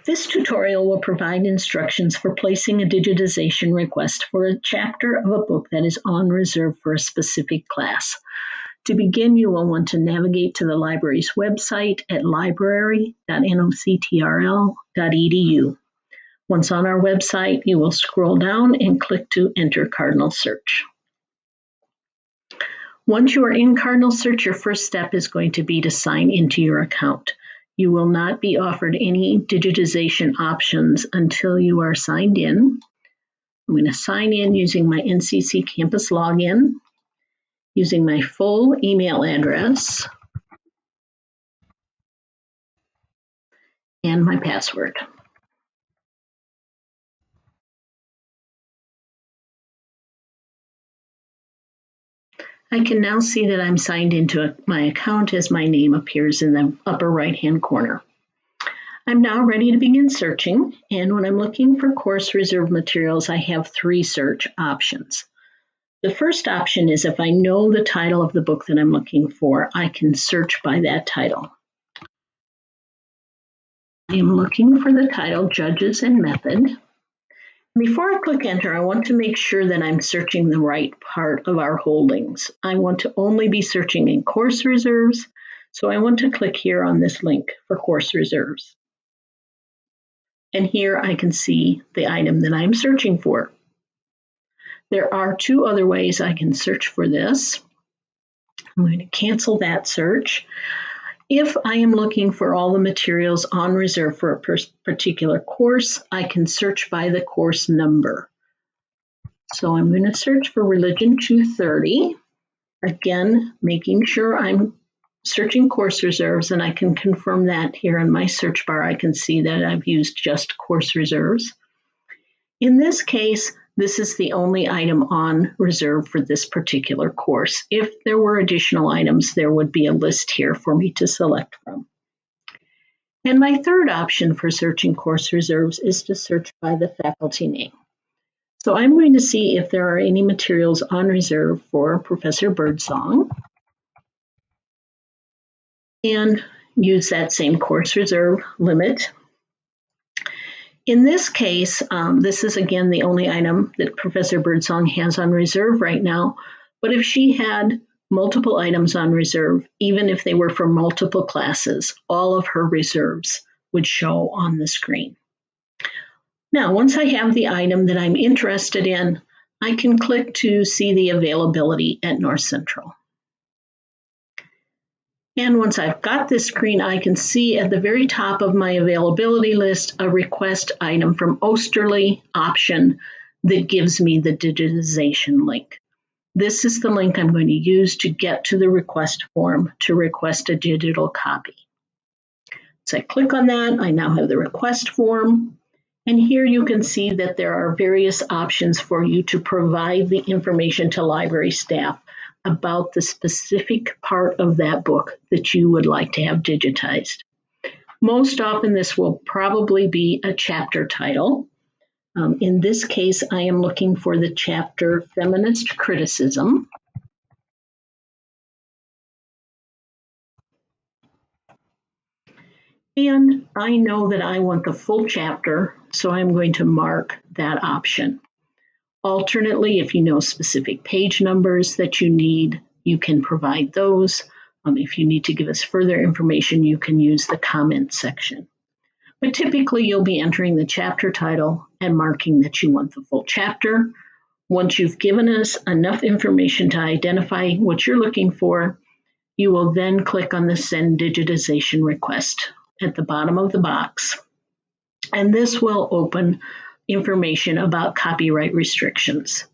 This tutorial will provide instructions for placing a digitization request for a chapter of a book that is on reserve for a specific class. To begin, you will want to navigate to the library's website at library.noctrl.edu. Once on our website, you will scroll down and click to enter Cardinal Search. Once you are in Cardinal Search, your first step is going to be to sign into your account. You will not be offered any digitization options until you are signed in. I'm going to sign in using my NCC Campus login, using my full email address and my password. I can now see that I'm signed into my account as my name appears in the upper right-hand corner. I'm now ready to begin searching, and when I'm looking for course reserve materials, I have 3 search options. The first option is if I know the title of the book that I'm looking for, I can search by that title. I am looking for the title, Judges and Method. Before I click enter, I want to make sure that I'm searching the right part of our holdings. I want to only be searching in course reserves, so I want to click here on this link for course reserves. And here I can see the item that I'm searching for. There are 2 other ways I can search for this. I'm going to cancel that search. If I am looking for all the materials on reserve for a particular course, I can search by the course number. So I'm going to search for Religion 230. Again, making sure I'm searching course reserves, and I can confirm that here in my search bar. I can see that I've used just course reserves. In this case, this is the only item on reserve for this particular course. If there were additional items, there would be a list here for me to select from. And my third option for searching course reserves is to search by the faculty name. So I'm going to see if there are any materials on reserve for Professor Birdsong and use that same course reserve limit. In this case, this is again the only item that Professor Birdsong has on reserve right now, but if she had multiple items on reserve, even if they were for multiple classes, all of her reserves would show on the screen. Now, once I have the item that I'm interested in, I can click to see the availability at North Central. And once I've got this screen, I can see at the very top of my availability list a request item from Oesterle option that gives me the digitization link. This is the link I'm going to use to get to the request form to request a digital copy. So I click on that. I now have the request form. And here you can see that there are various options for you to provide the information to library staff about the specific part of that book that you would like to have digitized. Most often this will probably be a chapter title. In this case, I am looking for the chapter Feminist Criticism. And I know that I want the full chapter, so I'm going to mark that option. Alternately, if you know specific page numbers that you need, you can provide those. If you need to give us further information, you can use the comment section. But typically, you'll be entering the chapter title and marking that you want the full chapter. Once you've given us enough information to identify what you're looking for, you will then click on the Send Digitization Request at the bottom of the box. And this will open information about copyright restrictions.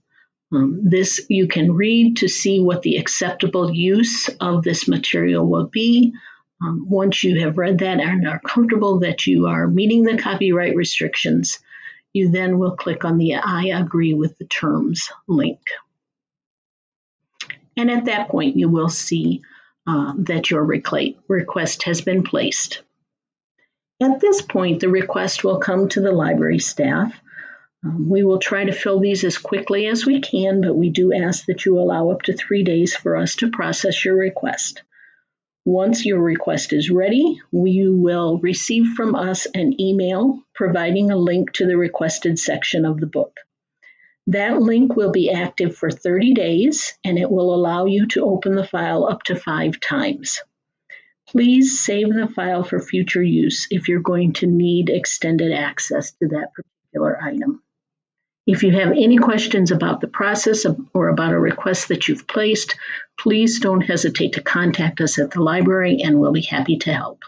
This you can read to see what the acceptable use of this material will be. Once you have read that and are comfortable that you are meeting the copyright restrictions, you then will click on the I agree with the terms link. And at that point, you will see that your request has been placed. At this point, the request will come to the library staff. We will try to fill these as quickly as we can, but we do ask that you allow up to 3 days for us to process your request. Once your request is ready, you will receive from us an email providing a link to the requested section of the book. That link will be active for 30 days, and it will allow you to open the file up to 5 times. Please save the file for future use if you're going to need extended access to that particular item. If you have any questions about the process or about a request that you've placed, please don't hesitate to contact us at the library and we'll be happy to help.